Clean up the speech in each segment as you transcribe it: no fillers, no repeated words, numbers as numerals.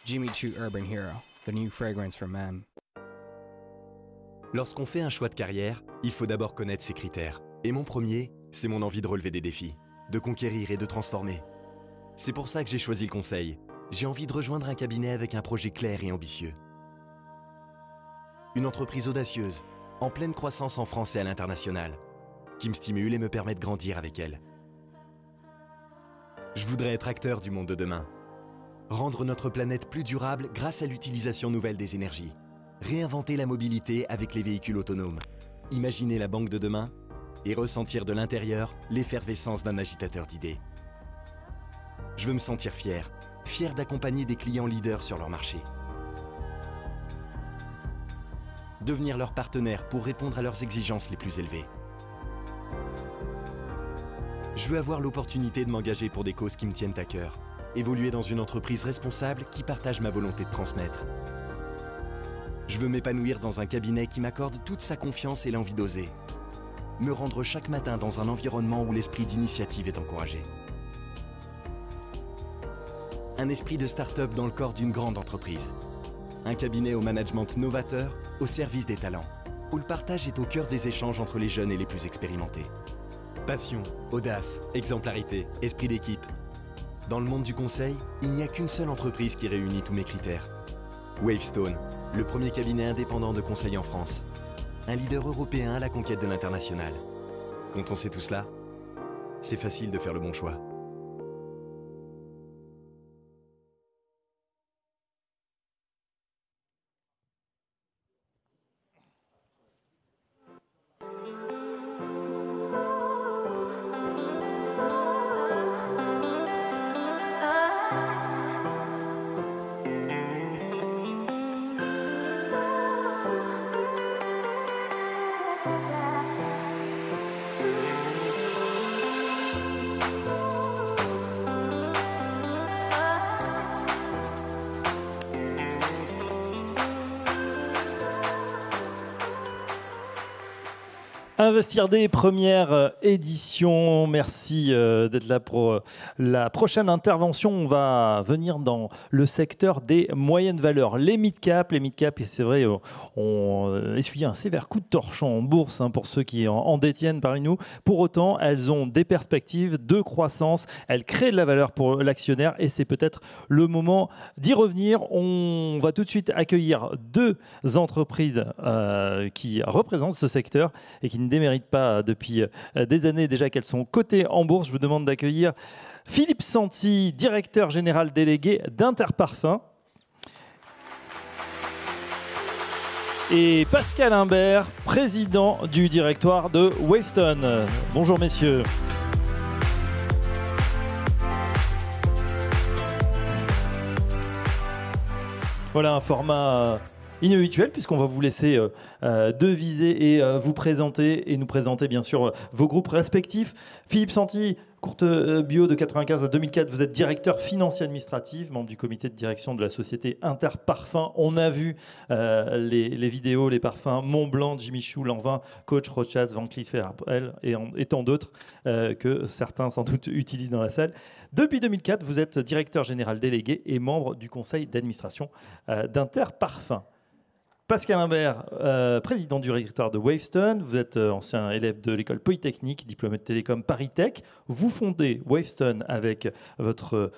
Jimmy Choo Urban Hero, the new fragrance for men. Lorsqu'on fait un choix de carrière, il faut d'abord connaître ses critères. Et mon premier, c'est mon envie de relever des défis, de conquérir et de transformer. C'est pour ça que j'ai choisi le conseil. J'ai envie de rejoindre un cabinet avec un projet clair et ambitieux. Une entreprise audacieuse, en pleine croissance en France et à l'international, qui me stimule et me permet de grandir avec elle. Je voudrais être acteur du monde de demain. Rendre notre planète plus durable grâce à l'utilisation nouvelle des énergies. Réinventer la mobilité avec les véhicules autonomes. Imaginer la banque de demain et ressentir de l'intérieur l'effervescence d'un agitateur d'idées. Je veux me sentir fier d'accompagner des clients leaders sur leur marché. Devenir leur partenaire pour répondre à leurs exigences les plus élevées. Je veux avoir l'opportunité de m'engager pour des causes qui me tiennent à cœur. Évoluer dans une entreprise responsable qui partage ma volonté de transmettre. Je veux m'épanouir dans un cabinet qui m'accorde toute sa confiance et l'envie d'oser. Me rendre chaque matin dans un environnement où l'esprit d'initiative est encouragé. Un esprit de start-up dans le corps d'une grande entreprise. Un cabinet au management novateur, au service des talents, où le partage est au cœur des échanges entre les jeunes et les plus expérimentés. Passion, audace, exemplarité, esprit d'équipe. Dans le monde du conseil, il n'y a qu'une seule entreprise qui réunit tous mes critères. Wavestone, le premier cabinet indépendant de conseil en France. Un leader européen à la conquête de l'international. Quand on sait tout cela, c'est facile de faire le bon choix. Investir des premières éditions. Merci d'être là pour la prochaine intervention. On va venir dans le secteur des moyennes valeurs. Les mid-cap, c'est vrai, ont essuyé un sévère coup de torchon en bourse pour ceux qui en détiennent parmi nous. Pour autant, elles ont des perspectives de croissance. Elles créent de la valeur pour l'actionnaire et c'est peut-être le moment d'y revenir. On va tout de suite accueillir deux entreprises qui représentent ce secteur et qui ne déméritent pas depuis des années déjà qu'elles sont cotées en bourse. Je vous demande d'accueillir Philippe Santi, directeur général délégué d'Interparfums, et Pascal Imbert, président du directoire de Wavestone. Bonjour messieurs. Voilà un format inhabituel puisqu'on va vous laisser deviser et vous présenter et nous présenter bien sûr vos groupes respectifs. Philippe Santi, courte bio de 1995 à 2004, vous êtes directeur financier administratif, membre du comité de direction de la société Interparfums. On a vu les vidéos, les parfums Montblanc, Jimmy Choo, Lanvin, Coach, Rochas, Van Cleef & Arpels et tant d'autres que certains sans doute utilisent dans la salle. Depuis 2004, vous êtes directeur général délégué et membre du conseil d'administration d'Interparfums. Pascal Imbert, président du directoire de Wavestone, vous êtes ancien élève de l'école polytechnique, diplômé de télécom Paris Tech. Vous fondez Wavestone avec votre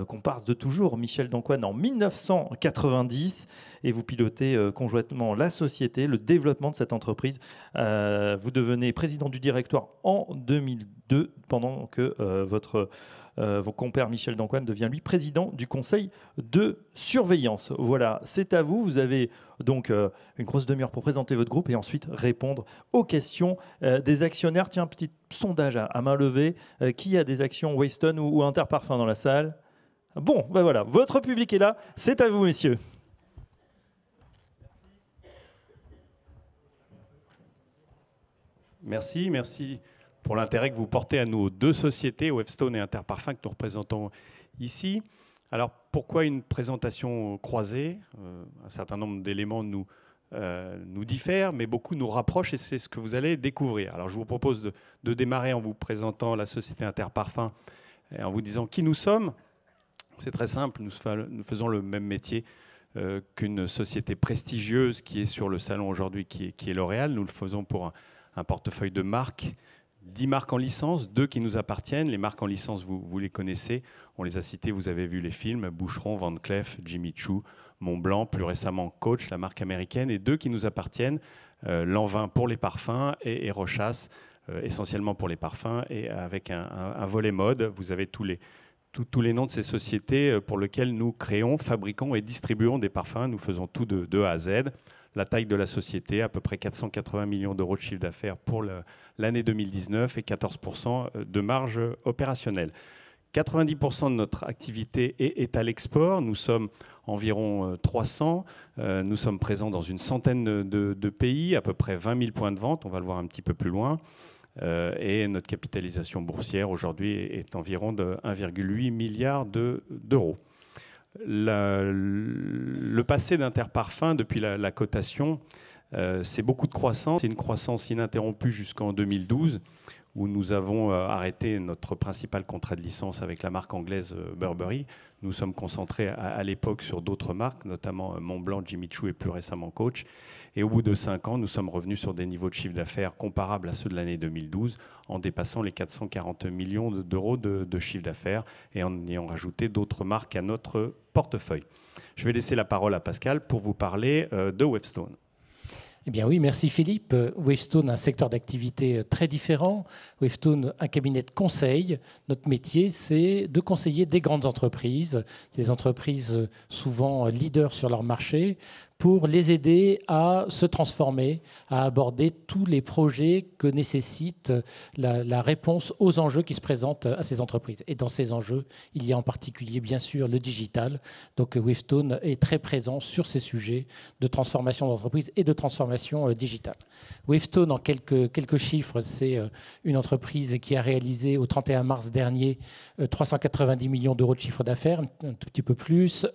comparse de toujours, Michel Dancoine, en 1990 et vous pilotez conjointement la société, le développement de cette entreprise. Vous devenez président du directoire en 2002 pendant que vos compères Michel Dancoine devient lui président du conseil de surveillance. Voilà, c'est à vous. Vous avez donc une grosse demi-heure pour présenter votre groupe et ensuite répondre aux questions des actionnaires. Tiens, petit sondage à main levée. Qui a des actions Wavestone ou Interparfums dans la salle? Bon, ben voilà, votre public est là. C'est à vous, messieurs. Merci pour l'intérêt que vous portez à nos deux sociétés, Wavestone et Interparfums, que nous représentons ici. Alors, pourquoi une présentation croisée? Un certain nombre d'éléments nous nous diffèrent, mais beaucoup nous rapprochent et c'est ce que vous allez découvrir. Alors je vous propose de démarrer en vous présentant la société Interparfums et en vous disant qui nous sommes. C'est très simple, nous faisons le même métier qu'une société prestigieuse qui est sur le salon aujourd'hui, qui est L'Oréal. Nous le faisons pour un portefeuille de marques, 10 marques en licence, 2 qui nous appartiennent. Les marques en licence, vous les connaissez, on les a citées, vous avez vu les films, Boucheron, Van Cleef, Jimmy Choo, Montblanc, plus récemment Coach, la marque américaine, et 2 qui nous appartiennent, Lanvin pour les parfums et Rochas, essentiellement pour les parfums, et avec un volet mode. Vous avez tous les noms de ces sociétés pour lesquelles nous créons, fabriquons et distribuons des parfums. Nous faisons tout de A à Z. La taille de la société, à peu près 480 millions d'euros de chiffre d'affaires pour l'année 2019 et 14% de marge opérationnelle. 90% de notre activité est à l'export. Nous sommes environ 300. Nous sommes présents dans une centaine de pays, à peu près 20 000 points de vente. On va le voir un petit peu plus loin. Et notre capitalisation boursière aujourd'hui est environ de 1,8 milliard d'euros. Le passé d'Interparfums depuis la cotation, c'est beaucoup de croissance. C'est une croissance ininterrompue jusqu'en 2012, où nous avons arrêté notre principal contrat de licence avec la marque anglaise Burberry. Nous sommes concentrés à l'époque sur d'autres marques, notamment Montblanc, Jimmy Choo et plus récemment Coach. Et au bout de 5 ans, nous sommes revenus sur des niveaux de chiffre d'affaires comparables à ceux de l'année 2012, en dépassant les 440 millions d'euros de chiffre d'affaires et en ayant rajouté d'autres marques à notre portefeuille. Je vais laisser la parole à Pascal pour vous parler de Wavestone. Eh bien oui, merci Philippe. Wavestone, un secteur d'activité très différent. Wavestone, un cabinet de conseil. Notre métier, c'est de conseiller des grandes entreprises, des entreprises souvent leaders sur leur marché, pour les aider à se transformer, à aborder tous les projets que nécessite la réponse aux enjeux qui se présentent à ces entreprises. Et dans ces enjeux, il y a en particulier, bien sûr, le digital. Donc Wavestone est très présent sur ces sujets de transformation d'entreprise et de transformation digitale. Wavestone, en quelques chiffres, c'est une entreprise qui a réalisé au 31 mars dernier 390 millions d'euros de chiffre d'affaires, un tout petit peu plus.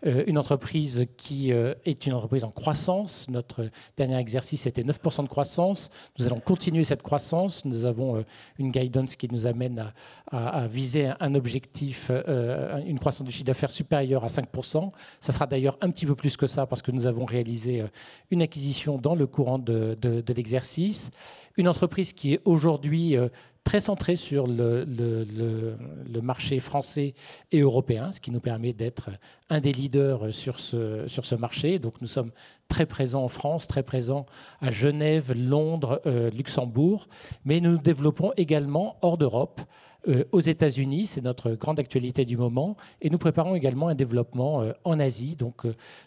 Une entreprise qui est une entreprise en croissance. Notre dernier exercice était 9% de croissance. Nous allons continuer cette croissance. Nous avons une guidance qui nous amène à viser un objectif, une croissance du chiffre d'affaires supérieure à 5%. Ça sera d'ailleurs un petit peu plus que ça parce que nous avons réalisé une acquisition dans le courant de l'exercice. Une entreprise qui est aujourd'hui très centré sur le marché français et européen, ce qui nous permet d'être un des leaders sur ce marché. Donc nous sommes très présents en France, très présents à Genève, Londres, Luxembourg, mais nous nous développons également hors d'Europe, aux États-Unis, c'est notre grande actualité du moment, et nous préparons également un développement en Asie. Donc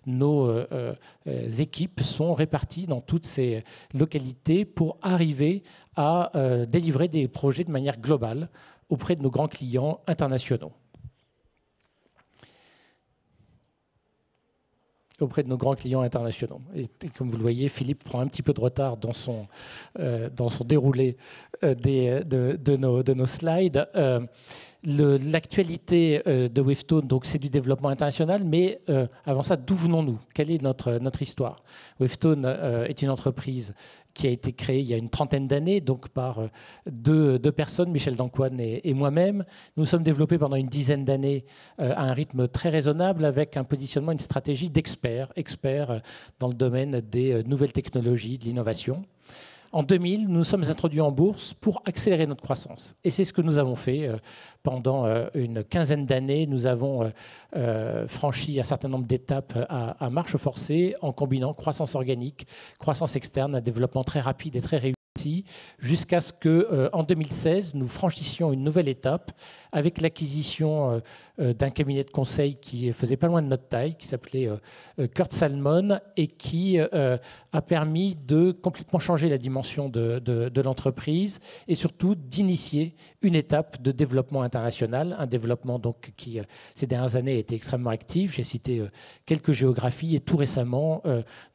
nos équipes sont réparties dans toutes ces localités pour arriver à délivrer des projets de manière globale auprès de nos grands clients internationaux. Et comme vous le voyez, Philippe prend un petit peu de retard dans son déroulé de nos slides. L'actualité de Wavestone, donc c'est du développement international, mais avant ça, d'où venons-nous? Quelle est notre histoire? Wavestone est une entreprise qui a été créée il y a une trentaine d'années, donc par deux personnes, Michel Dancoine et moi-même. Nous nous sommes développés pendant une dizaine d'années à un rythme très raisonnable, avec un positionnement, une stratégie d'experts dans le domaine des nouvelles technologies, de l'innovation. En 2000, nous nous sommes introduits en bourse pour accélérer notre croissance. Et c'est ce que nous avons fait pendant une quinzaine d'années. Nous avons franchi un certain nombre d'étapes à marche forcée en combinant croissance organique, croissance externe, un développement très rapide et très réussi, jusqu'à ce qu'en 2016, nous franchissions une nouvelle étape avec l'acquisition d'un cabinet de conseil qui faisait pas loin de notre taille, qui s'appelait Kurt Salmon, et qui a permis de complètement changer la dimension de l'entreprise et surtout d'initier une étape de développement international, un développement donc qui ces dernières années a été extrêmement actif. J'ai cité quelques géographies et tout récemment,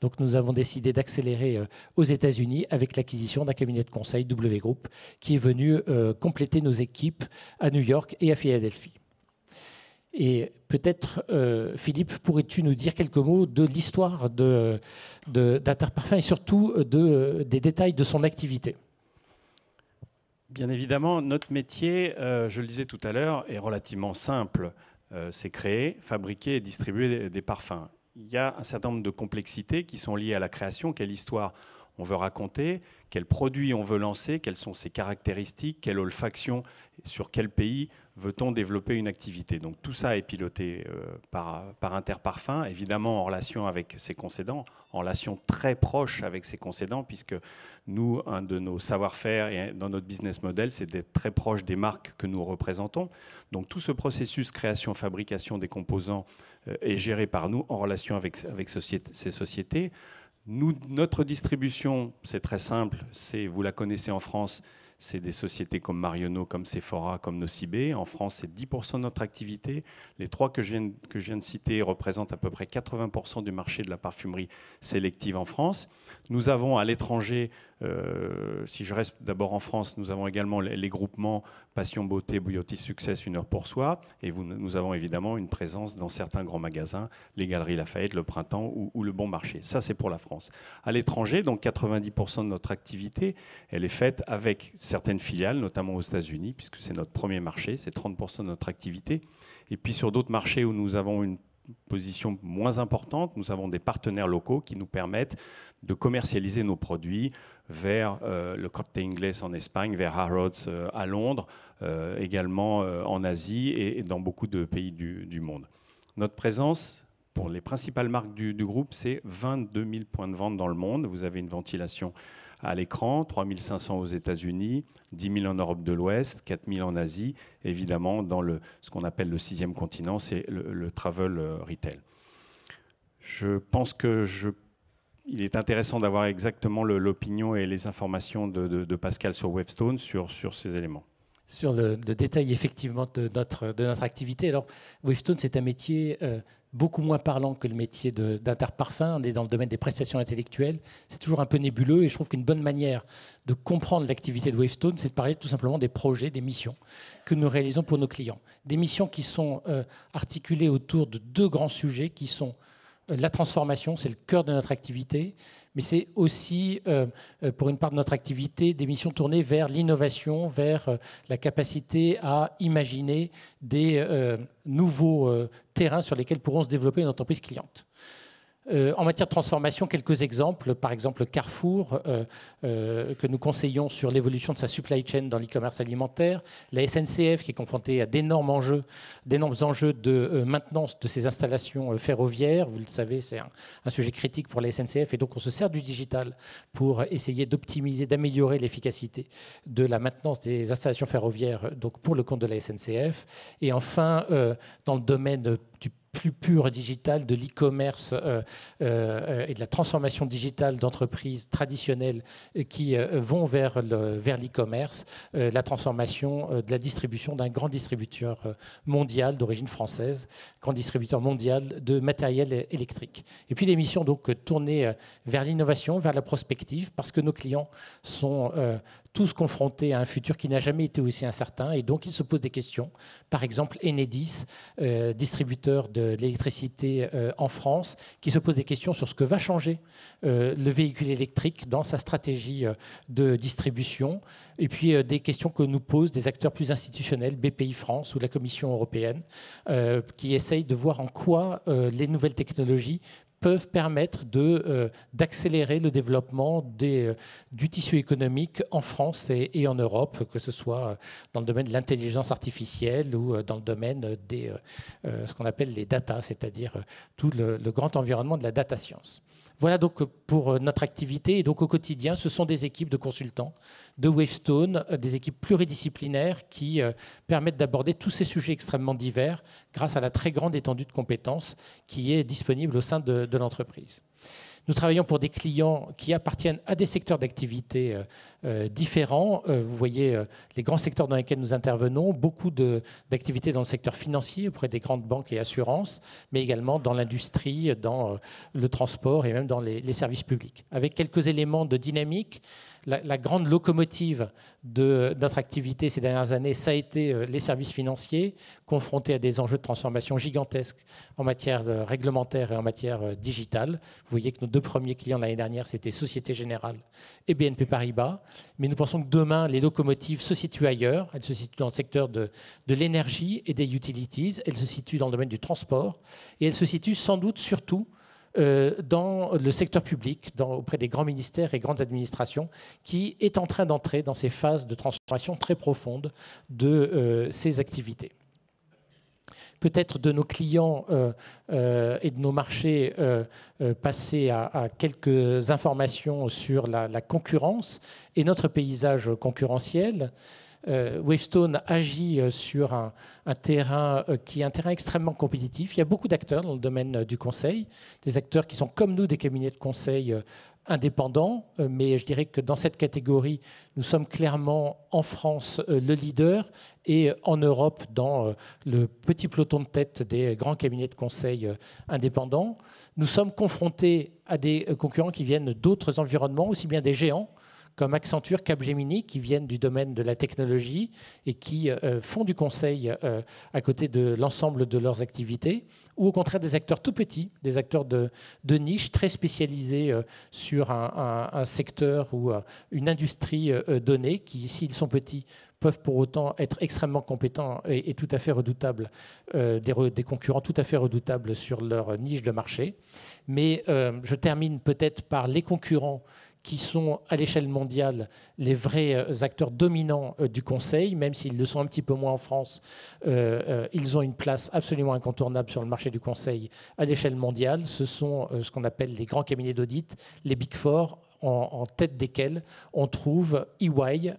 donc nous avons décidé d'accélérer aux États-Unis avec l'acquisition d'un cabinet de conseil W Group qui est venu compléter nos équipes à New York et à Philadelphie. Et peut-être, Philippe, pourrais-tu nous dire quelques mots de l'histoire d'Interparfums et surtout des détails de son activité? Bien évidemment, notre métier, je le disais tout à l'heure, est relativement simple. C'est créer, fabriquer et distribuer des parfums. Il y a un certain nombre de complexités qui sont liées à la création, quelle histoire on veut raconter, quel produit on veut lancer, quelles sont ses caractéristiques, quelle olfaction, sur quel pays veut-on développer une activité. Donc tout ça est piloté par Interparfums, évidemment en relation avec ses concédants, en relation très proche avec ses concédants, puisque nous, un de nos savoir-faire et dans notre business model, c'est d'être très proche des marques que nous représentons. Donc tout ce processus création-fabrication des composants est géré par nous en relation avec ces sociétés. Notre distribution, c'est très simple, vous la connaissez en France, c'est des sociétés comme Marionnaud, comme Sephora, comme Nocibé. En France, c'est 10% de notre activité. Les trois que je viens de citer représentent à peu près 80% du marché de la parfumerie sélective en France. Nous avons à l'étranger, si je reste d'abord en France, nous avons également les groupements Passion Beauté, Beauty Success, Une heure pour soi. Et nous avons évidemment une présence dans certains grands magasins, les Galeries Lafayette, le Printemps ou le Bon Marché. Ça, c'est pour la France. À l'étranger, donc 90% de notre activité, elle est faite avec certaines filiales, notamment aux États-Unis, puisque c'est notre premier marché, c'est 30% de notre activité. Et puis sur d'autres marchés où nous avons une position moins importante, nous avons des partenaires locaux qui nous permettent de commercialiser nos produits vers le Corte Inglés en Espagne, vers Harrods à Londres, également en Asie et dans beaucoup de pays du monde. Notre présence, pour les principales marques du groupe, c'est 22 000 points de vente dans le monde. Vous avez une ventilation à l'écran, 3 500 aux États-Unis, 10 000 en Europe de l'Ouest, 4 000 en Asie. Évidemment, dans ce qu'on appelle le 6e continent, c'est le travel retail. Je pense qu'il est intéressant d'avoir exactement l'opinion et les informations de Pascal sur Wavestone sur ces éléments. Sur le détail effectivement de notre activité. Alors, Wavestone, c'est un métier beaucoup moins parlant que le métier d'Interparfums. On est dans le domaine des prestations intellectuelles. C'est toujours un peu nébuleux et je trouve qu'une bonne manière de comprendre l'activité de Wavestone, c'est de parler tout simplement des projets, des missions que nous réalisons pour nos clients. Des missions qui sont articulées autour de deux grands sujets qui sont la transformation, c'est le cœur de notre activité, mais c'est aussi, pour une part de notre activité, des missions tournées vers l'innovation, vers la capacité à imaginer des nouveaux terrains sur lesquels pourront se développer une entreprise cliente. En matière de transformation, quelques exemples. Par exemple, Carrefour, que nous conseillons sur l'évolution de sa supply chain dans l'e-commerce alimentaire. La SNCF, qui est confrontée à d'énormes enjeux de maintenance de ses installations ferroviaires. Vous le savez, c'est un sujet critique pour la SNCF. Et donc, on se sert du digital pour essayer d'optimiser, d'améliorer l'efficacité de la maintenance des installations ferroviaires, donc pour le compte de la SNCF. Et enfin, dans le domaine du plus pur digital, de l'e-commerce et de la transformation digitale d'entreprises traditionnelles qui vont vers l'e-commerce, la transformation de la distribution d'un grand distributeur mondial d'origine française, grand distributeur mondial de matériel électrique. Et puis les missions donc tournées vers l'innovation, vers la prospective, parce que nos clients sont tous confrontés à un futur qui n'a jamais été aussi incertain et donc ils se posent des questions. Par exemple, Enedis, distributeur de l'électricité en France, qui se pose des questions sur ce que va changer le véhicule électrique dans sa stratégie de distribution. Et puis des questions que nous posent des acteurs plus institutionnels, BPI France ou la Commission européenne, qui essayent de voir en quoi les nouvelles technologies peuvent permettre d'accélérer le développement du tissu économique en France et en Europe, que ce soit dans le domaine de l'intelligence artificielle ou dans le domaine des ce qu'on appelle les data, c'est-à-dire tout le grand environnement de la data science. Voilà donc pour notre activité. Et donc au quotidien, ce sont des équipes de consultants de Wavestone, des équipes pluridisciplinaires qui permettent d'aborder tous ces sujets extrêmement divers grâce à la très grande étendue de compétences qui est disponible au sein de l'entreprise. Nous travaillons pour des clients qui appartiennent à des secteurs d'activité différents. Vous voyez les grands secteurs dans lesquels nous intervenons, beaucoup d'activités dans le secteur financier auprès des grandes banques et assurances, mais également dans l'industrie, dans le transport et même dans les services publics. Avec quelques éléments de dynamique, la grande locomotive de notre activité ces dernières années, ça a été les services financiers, confrontés à des enjeux de transformation gigantesques en matière réglementaire et en matière digitale. Vous voyez que nos 2 premiers clients l'année dernière, c'était Société Générale et BNP Paribas. Mais nous pensons que demain, les locomotives se situent ailleurs. Elles se situent dans le secteur de l'énergie et des utilities. Elles se situent dans le domaine du transport. Et elles se situent sans doute surtout dans le secteur public, auprès des grands ministères et grandes administrations, qui est en train d'entrer dans ces phases de transformation très profondes de ces activités. Peut-être de nos clients et de nos marchés, passer à quelques informations sur la concurrence et notre paysage concurrentiel. Wavestone agit sur un terrain qui est un terrain extrêmement compétitif. Il y a beaucoup d'acteurs dans le domaine du conseil, des acteurs qui sont comme nous des cabinets de conseil indépendants, mais je dirais que dans cette catégorie, nous sommes clairement en France le leader et en Europe dans le petit peloton de tête des grands cabinets de conseil indépendants. Nous sommes confrontés à des concurrents qui viennent d'autres environnements, aussi bien des géants comme Accenture, Capgemini, qui viennent du domaine de la technologie et qui font du conseil à côté de l'ensemble de leurs activités, ou au contraire des acteurs tout petits, des acteurs de niche très spécialisés sur un secteur ou une industrie donnée, qui, s'ils sont petits, peuvent pour autant être extrêmement compétents et tout à fait redoutables, des concurrents tout à fait redoutables sur leur niche de marché. Mais je termine peut-être par les concurrents qui sont à l'échelle mondiale les vrais acteurs dominants du conseil, même s'ils le sont un petit peu moins en France, ils ont une place absolument incontournable sur le marché du conseil à l'échelle mondiale. Ce sont ce qu'on appelle les grands cabinets d'audit, les Big Four, en tête desquels on trouve EY,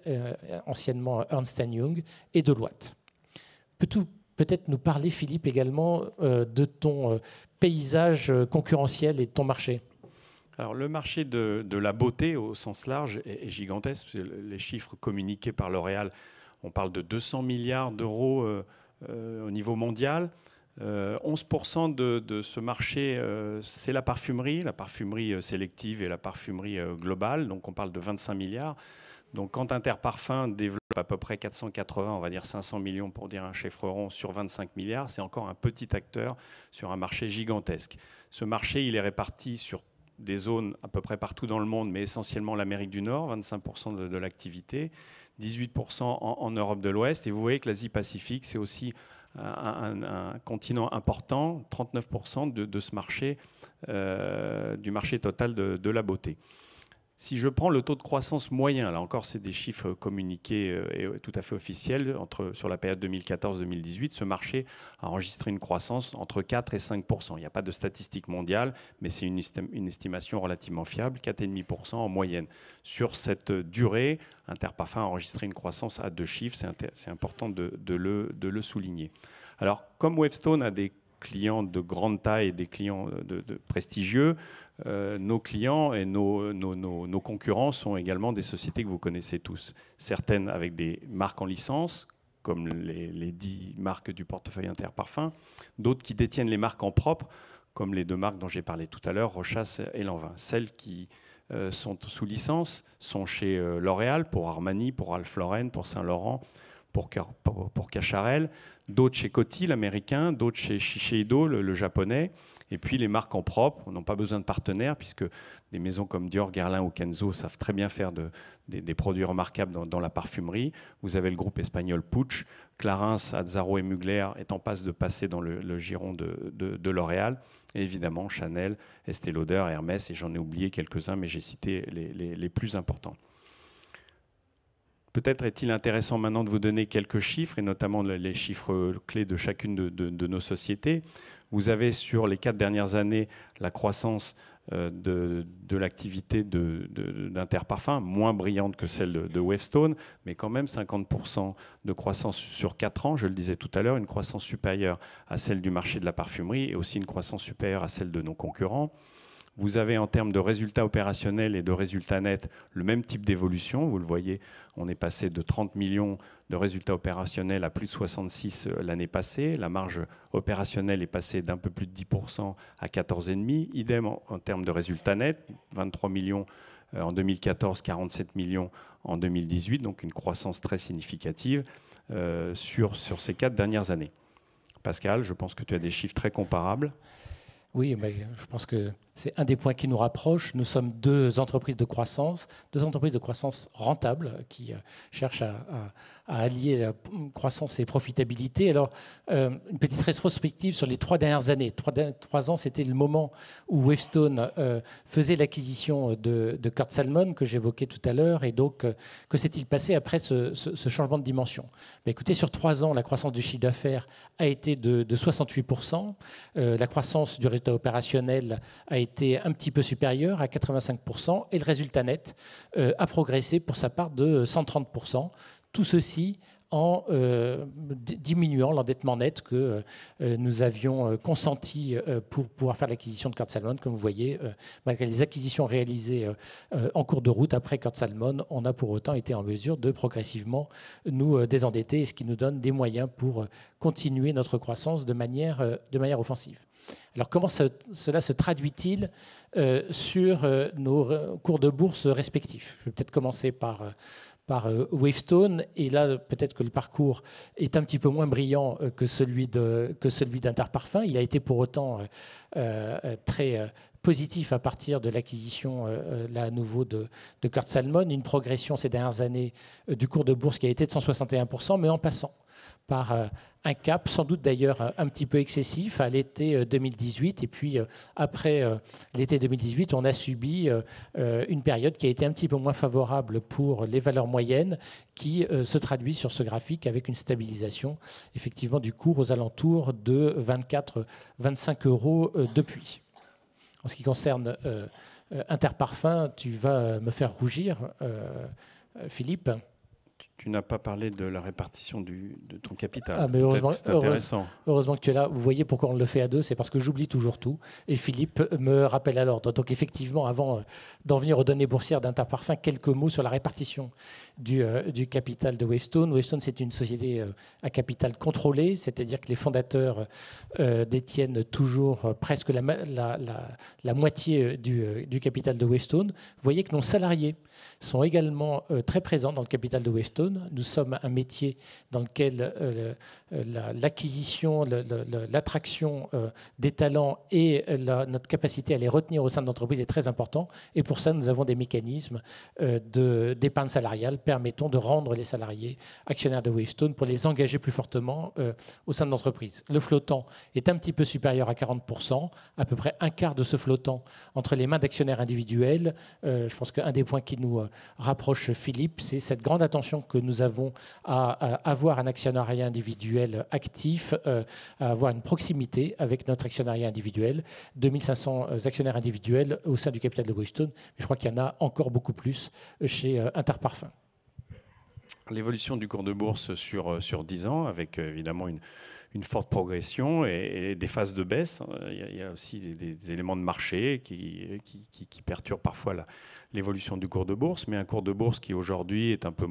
anciennement Ernst & Young, et Deloitte. Peux-tu peut-être nous parler, Philippe, également de ton paysage concurrentiel et de ton marché ? Alors, le marché de la beauté au sens large est gigantesque. Les chiffres communiqués par L'Oréal, on parle de 200 milliards d'euros au niveau mondial. 11% de ce marché, c'est la parfumerie sélective et la parfumerie globale. Donc, on parle de 25 milliards. Donc, quand Interparfums développe à peu près 480, on va dire 500 millions pour dire un chiffre rond sur 25 milliards, c'est encore un petit acteur sur un marché gigantesque. Ce marché, il est réparti sur des zones à peu près partout dans le monde, mais essentiellement l'Amérique du Nord, 25% de l'activité, 18% en Europe de l'Ouest. Et vous voyez que l'Asie-Pacifique, c'est aussi un continent important, 39% de ce marché, du marché total de la beauté. Si je prends le taux de croissance moyen, là encore c'est des chiffres communiqués et tout à fait officiels, sur la période 2014-2018, ce marché a enregistré une croissance entre 4 et 5%. Il n'y a pas de statistique mondiale, mais c'est une estimation relativement fiable, 4,5% en moyenne. Sur cette durée, Interparfums a enregistré une croissance à 2 chiffres, c'est important de le souligner. Alors, comme Wavestone a des clients de grande taille et des clients de prestigieux, nos clients et nos concurrents sont également des sociétés que vous connaissez tous. Certaines avec des marques en licence, comme les 10 marques du portefeuille Interparfums, d'autres qui détiennent les marques en propre, comme les 2 marques dont j'ai parlé tout à l'heure, Rochas et Lanvin. Celles qui sont sous licence sont chez L'Oréal, pour Armani, pour Ralph Lauren, pour Saint-Laurent, pour Cacharel, d'autres chez Coty, l'américain, d'autres chez Shiseido, le japonais, et puis les marques en propre n'ont pas besoin de partenaires, puisque des maisons comme Dior, Guerlain ou Kenzo savent très bien faire des produits remarquables dans la parfumerie. Vous avez le groupe espagnol Puig, Clarins, Azzaro et Mugler est en passe de passer dans le giron de L'Oréal, et évidemment Chanel, Estée Lauder, Hermès, et j'en ai oublié quelques-uns, mais j'ai cité les plus importants. Peut-être est-il intéressant maintenant de vous donner quelques chiffres, et notamment les chiffres clés de chacune de nos sociétés. Vous avez sur les 4 dernières années la croissance de l'activité d'Interparfums, moins brillante que celle de Wavestone, mais quand même 50% de croissance sur 4 ans, je le disais tout à l'heure, une croissance supérieure à celle du marché de la parfumerie et aussi une croissance supérieure à celle de nos concurrents. Vous avez en termes de résultats opérationnels et de résultats nets le même type d'évolution. Vous le voyez, on est passé de 30 millions de résultats opérationnels à plus de 66 l'année passée. La marge opérationnelle est passée d'un peu plus de 10% à 14,5%. Idem en termes de résultats nets, 23 millions En 2014, 47 millions en 2018, donc une croissance très significative sur ces 4 dernières années. Pascal, je pense que tu as des chiffres très comparables. Oui, mais je pense que c'est un des points qui nous rapproche. Nous sommes deux entreprises de croissance rentables qui cherchent à allier la croissance et profitabilité. Alors, une petite rétrospective sur les 3 dernières années. 3 ans, c'était le moment où Wavestone faisait l'acquisition de Kurt Salmon, que j'évoquais tout à l'heure. Et donc, que s'est-il passé après ce changement de dimension? Mais écoutez, sur 3 ans, la croissance du chiffre d'affaires a été de 68%. La croissance du résultat opérationnel a été un petit peu supérieure à 85%. Et le résultat net a progressé pour sa part de 130%. Tout ceci en diminuant l'endettement net que nous avions consenti pour pouvoir faire l'acquisition de Kurt Salmon. Comme vous voyez, malgré les acquisitions réalisées en cours de route après Kurt Salmon, on a pour autant été en mesure de progressivement nous désendetter, ce qui nous donne des moyens pour continuer notre croissance de manière offensive. Alors comment cela se traduit-il sur nos cours de bourse respectifs? Je vais peut-être commencer par Wavestone, et là peut-être que le parcours est un petit peu moins brillant que celui d'Interparfums. Il a été pour autant très positif à partir de l'acquisition là à nouveau de Kurt Salmon, une progression ces dernières années du cours de bourse qui a été de 161%, mais en passant par un cap, sans doute d'ailleurs un petit peu excessif, à l'été 2018. Et puis après l'été 2018, on a subi une période qui a été un petit peu moins favorable pour les valeurs moyennes, qui se traduit sur ce graphique avec une stabilisation effectivement du cours aux alentours de 24-25 euros depuis. En ce qui concerne Interparfums, tu vas me faire rougir, Philippe. Tu n'as pas parlé de la répartition de ton capital. Ah, mais heureusement, c'est intéressant. Heureusement que tu es là. Vous voyez pourquoi on le fait à deux, c'est parce que j'oublie toujours tout. Et Philippe me rappelle à l'ordre. Donc effectivement, avant d'en venir aux données boursières d'Interparfums, quelques mots sur la répartition du capital de Wavestone. Wavestone, c'est une société à capital contrôlé, c'est-à-dire que les fondateurs détiennent toujours presque la moitié du capital de Wavestone. Vous voyez que nos salariés sont également très présents dans le capital de Wavestone. Nous sommes un métier dans lequel l'acquisition, l'attraction des talents et notre capacité à les retenir au sein de l'entreprise est très important. Et pour ça, nous avons des mécanismes d'épargne salariale permettant de rendre les salariés actionnaires de Wavestone pour les engager plus fortement au sein de l'entreprise. Le flottant est un petit peu supérieur à 40%, à peu près un quart de ce flottant entre les mains d'actionnaires individuels. Je pense qu'un des points qui nous rapproche, Philippe, c'est cette grande attention que nous avons à avoir un actionnariat individuel actif, à avoir une proximité avec notre actionnariat individuel. 2500 actionnaires individuels au sein du capital de Wavestone, mais je crois qu'il y en a encore beaucoup plus chez Interparfums. L'évolution du cours de bourse sur 10 ans, avec évidemment une forte progression et des phases de baisse. Il y a aussi des éléments de marché qui perturbent parfois l'évolution du cours de bourse, mais un cours de bourse qui aujourd'hui est un peu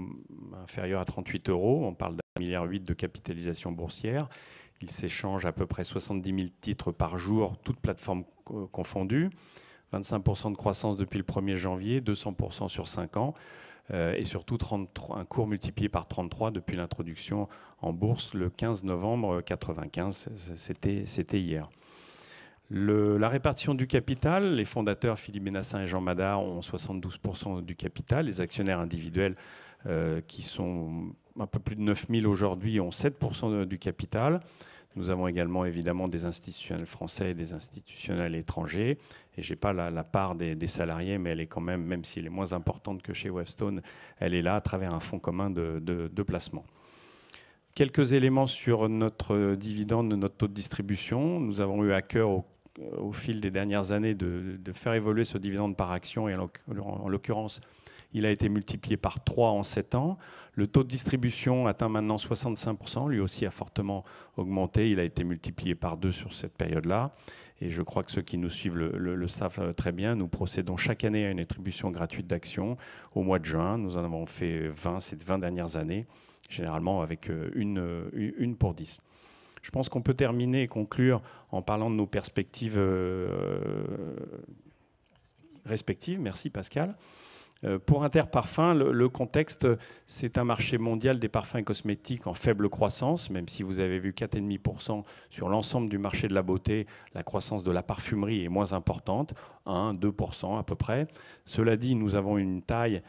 inférieur à 38 euros. On parle d'1,8 milliard de capitalisation boursière. Il s'échange à peu près 70 000 titres par jour, toutes plateformes confondues. 25% de croissance depuis le 1er janvier, 200% sur 5 ans. Et surtout un cours multiplié par 33 depuis l'introduction en bourse le 15 novembre 1995, c'était hier. La répartition du capital, les fondateurs Philippe Benassin et Jean Madar ont 72% du capital, les actionnaires individuels qui sont un peu plus de 9000 aujourd'hui ont 7% du capital. Nous avons également évidemment des institutionnels français et des institutionnels étrangers. Et je n'ai pas la part des salariés, mais elle est quand même si elle est moins importante que chez Wavestone, elle est là à travers un fonds commun de placement. Quelques éléments sur notre dividende, notre taux de distribution. Nous avons eu à cœur au fil des dernières années de faire évoluer ce dividende par action, et en l'occurrence, il a été multiplié par 3 en 7 ans. Le taux de distribution atteint maintenant 65%. Lui aussi a fortement augmenté. Il a été multiplié par 2 sur cette période-là. Et je crois que ceux qui nous suivent le savent très bien. Nous procédons chaque année à une attribution gratuite d'actions au mois de juin. Nous en avons fait 20 ces 20 dernières années, généralement avec une pour 10. Je pense qu'on peut terminer et conclure en parlant de nos perspectives respectives. Merci Pascal. Pour Interparfums, le contexte, c'est un marché mondial des parfums et cosmétiques en faible croissance, même si vous avez vu 4,5% sur l'ensemble du marché de la beauté, la croissance de la parfumerie est moins importante, 1-2% à peu près. Cela dit, nous avons une taille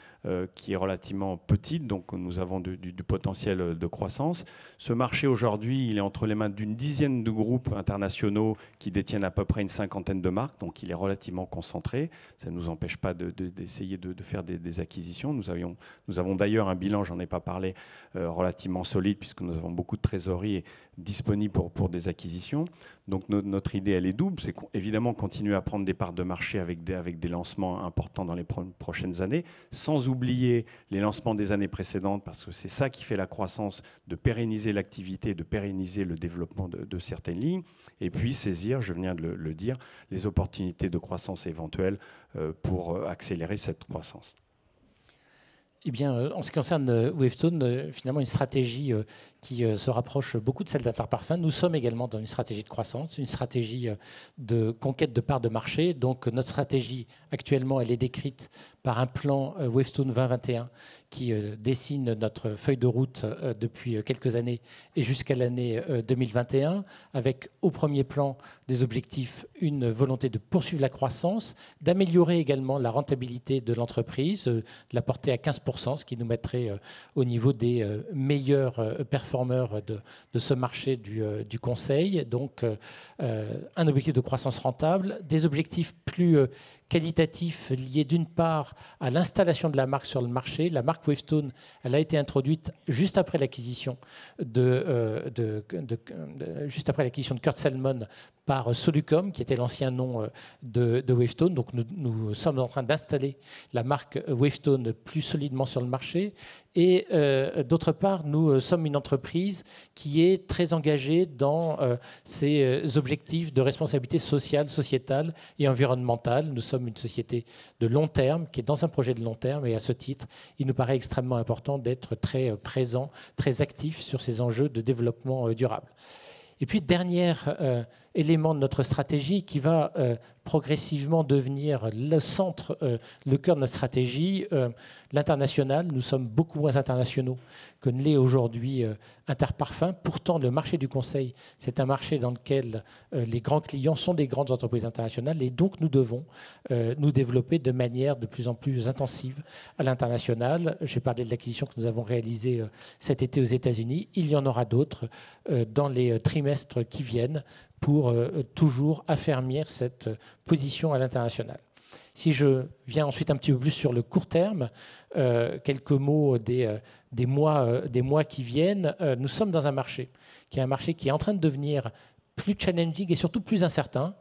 qui est relativement petite, donc nous avons du potentiel de croissance. Ce marché aujourd'hui, il est entre les mains d'une dizaine de groupes internationaux qui détiennent à peu près une cinquantaine de marques, donc il est relativement concentré. Ça ne nous empêche pas d'essayer de faire des acquisitions. Nous avons d'ailleurs un bilan, j'en ai pas parlé, relativement solide, puisque nous avons beaucoup de trésorerie disponible pour des acquisitions. Donc notre idée, elle est double, c'est évidemment continuer à prendre des parts de marché avec des lancements importants dans les prochaines années, sans oublier les lancements des années précédentes, parce que c'est ça qui fait la croissance, de pérenniser l'activité, de pérenniser le développement de certaines lignes, et puis saisir, je viens de le dire, les opportunités de croissance éventuelles pour accélérer cette croissance. Eh bien, en ce qui concerne Wavestone, finalement, une stratégie qui se rapproche beaucoup de celle d'Interparfums. Nous sommes également dans une stratégie de croissance, une stratégie de conquête de parts de marché. Donc, notre stratégie, actuellement, elle est décrite par un plan Wavestone 2021 qui dessine notre feuille de route depuis quelques années et jusqu'à l'année 2021, avec au premier plan des objectifs, une volonté de poursuivre la croissance, d'améliorer également la rentabilité de l'entreprise, de la porter à 15%, ce qui nous mettrait au niveau des meilleurs performeurs de ce marché du conseil. Donc, un objectif de croissance rentable, des objectifs plus qualitatifs liés d'une part à l'installation de la marque sur le marché. La marque Wavestone, elle a été introduite juste après l'acquisition de Kurt Salmon par Solucom, qui était l'ancien nom de Wavestone. Donc nous sommes en train d'installer la marque Wavestone plus solidement sur le marché. Et d'autre part, nous sommes une entreprise qui est très engagée dans ses objectifs de responsabilité sociale, sociétale et environnementale. Nous sommes une société de long terme, qui est dans un projet de long terme. Et à ce titre, il nous paraît extrêmement important d'être très présent, très actif sur ces enjeux de développement durable. Et puis, dernier élément de notre stratégie qui va progressivement devenir le centre, le cœur de notre stratégie, l'international. Nous sommes beaucoup moins internationaux que ne l'est aujourd'hui Interparfums. Pourtant, le marché du conseil, c'est un marché dans lequel les grands clients sont des grandes entreprises internationales et donc nous devons nous développer de manière de plus en plus intensive à l'international. J'ai parlé de l'acquisition que nous avons réalisée cet été aux États-Unis. Il y en aura d'autres dans les trimestres qui viennent pour toujours affermir cette position à l'international. Si je viens ensuite un petit peu plus sur le court terme, quelques mots des mois qui viennent. Nous sommes dans un marché qui est en train de devenir plus challenging et surtout plus incertain.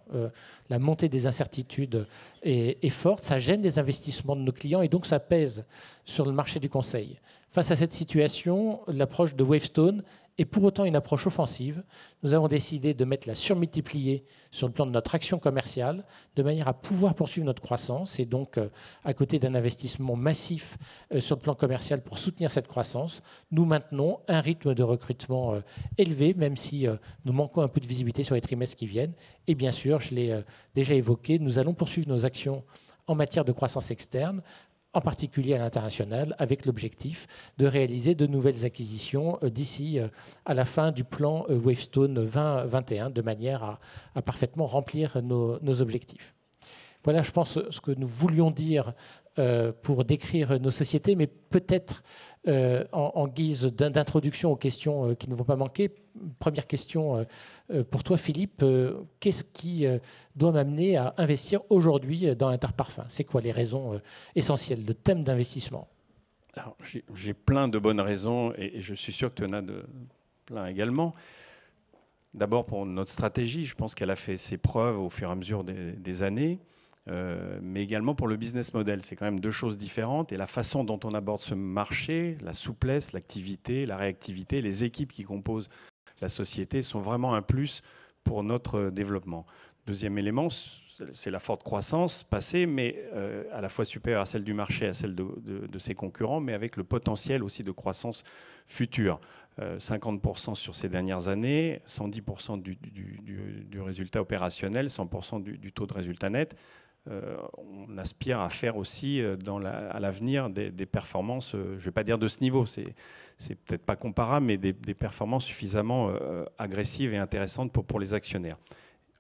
La montée des incertitudes est forte, ça gêne les investissements de nos clients et donc ça pèse sur le marché du conseil. Face à cette situation, l'approche de Wavestone est pour autant une approche offensive. Nous avons décidé de mettre la surmultiplier sur le plan de notre action commerciale, de manière à pouvoir poursuivre notre croissance. Et donc, à côté d'un investissement massif sur le plan commercial pour soutenir cette croissance, nous maintenons un rythme de recrutement élevé, même si nous manquons un peu de visibilité sur les trimestres qui viennent. Et bien sûr, je l'ai déjà évoqué, nous allons poursuivre nos actions en matière de croissance externe, en particulier à l'international, avec l'objectif de réaliser de nouvelles acquisitions d'ici à la fin du plan Wavestone 2021, de manière à parfaitement remplir nos objectifs. Voilà, je pense, ce que nous voulions dire pour décrire nos sociétés, mais peut-être en guise d'introduction aux questions qui ne vont pas manquer. Première question pour toi, Philippe. Qu'est-ce qui doit m'amener à investir aujourd'hui dans Interparfums? C'est quoi les raisons essentielles, le thème d'investissement? Alors, j'ai plein de bonnes raisons et je suis sûr que tu en as plein également. D'abord, pour notre stratégie, je pense qu'elle a fait ses preuves au fur et à mesure des années. Mais également pour le business model. C'est quand même deux choses différentes. Et la façon dont on aborde ce marché, la souplesse, l'activité, la réactivité, les équipes qui composent la société sont vraiment un plus pour notre développement. Deuxième élément, c'est la forte croissance passée, mais à la fois supérieure à celle du marché, à celle de ses concurrents, mais avec le potentiel aussi de croissance future. 50% sur ces dernières années, 110% du résultat opérationnel, 100% du taux de résultat net. on aspire à faire aussi à l'avenir des performances, je ne vais pas dire de ce niveau, c'est peut-être pas comparable, mais des performances suffisamment agressives et intéressantes pour les actionnaires.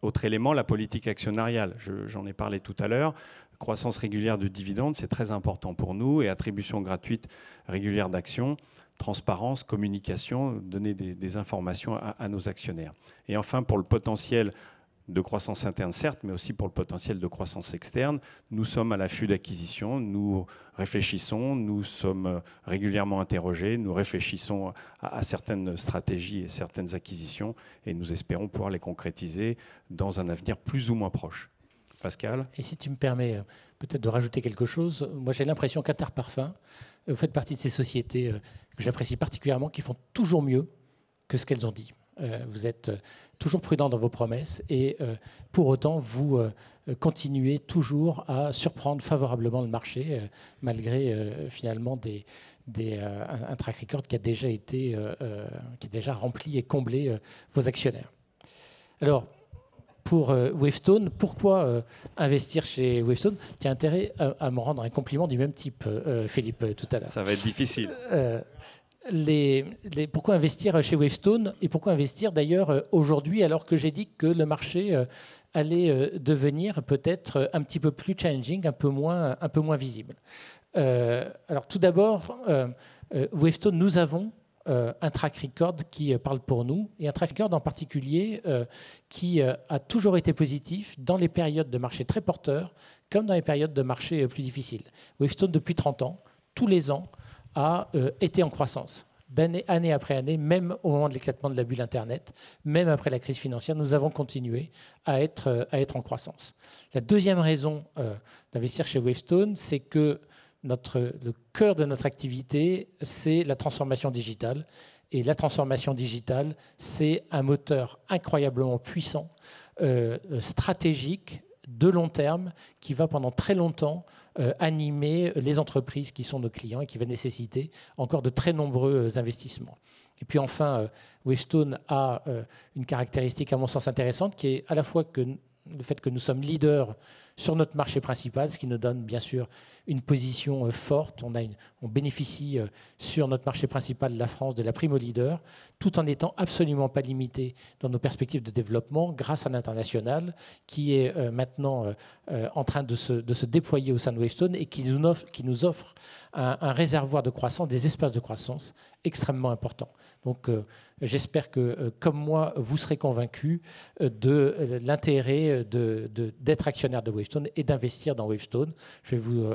Autre élément, la politique actionnariale. J'en ai parlé tout à l'heure. Croissance régulière de dividendes, c'est très important pour nous, et attribution gratuite régulière d'actions, transparence, communication, donner des informations à nos actionnaires. Et enfin, pour le potentiel de croissance interne, certes, mais aussi pour le potentiel de croissance externe, nous sommes à l'affût d'acquisitions, nous réfléchissons, nous sommes régulièrement interrogés, nous réfléchissons à certaines stratégies et certaines acquisitions, et nous espérons pouvoir les concrétiser dans un avenir plus ou moins proche. Pascal ? Et si tu me permets peut-être de rajouter quelque chose, moi j'ai l'impression qu'Interparfums, vous faites partie de ces sociétés que j'apprécie particulièrement, qui font toujours mieux que ce qu'elles ont dit. Vous êtes toujours prudent dans vos promesses et pour autant, vous continuez toujours à surprendre favorablement le marché, malgré finalement un track record qui a déjà été qui est déjà rempli et comblé vos actionnaires. Alors, pour Wavestone, pourquoi investir chez Wavestone? Tu as intérêt à me rendre un compliment du même type, Philippe, tout à l'heure. Ça va être difficile. Pourquoi investir chez Wavestone et pourquoi investir d'ailleurs aujourd'hui alors que j'ai dit que le marché allait devenir peut-être un petit peu plus challenging, un peu moins visible. Alors tout d'abord, Wavestone, nous avons un track record qui parle pour nous, et un track record en particulier qui a toujours été positif dans les périodes de marché très porteurs comme dans les périodes de marché plus difficiles. Wavestone, depuis 30 ans, tous les ans, a été en croissance. Année après année, même au moment de l'éclatement de la bulle Internet, même après la crise financière, nous avons continué à être en croissance. La deuxième raison d'investir chez Wavestone, c'est que le cœur de notre activité, c'est la transformation digitale. Et la transformation digitale, c'est un moteur incroyablement puissant, stratégique, de long terme, qui va pendant très longtemps animer les entreprises qui sont nos clients et qui va nécessiter encore de très nombreux investissements. Et puis enfin, Wavestone a une caractéristique à mon sens intéressante, qui est à la fois que le fait que nous sommes leaders sur notre marché principal, ce qui nous donne bien sûr une position forte. On bénéficie sur notre marché principal, la France, de la primo leader, tout en n'étant absolument pas limité dans nos perspectives de développement grâce à l'international qui est maintenant en train de se déployer au sein de Wavestone et qui nous offre un réservoir de croissance, des espaces de croissance extrêmement importants. Donc j'espère que, comme moi, vous serez convaincus de l'intérêt d'être actionnaire de Wavestone et d'investir dans Wavestone. Je vais vous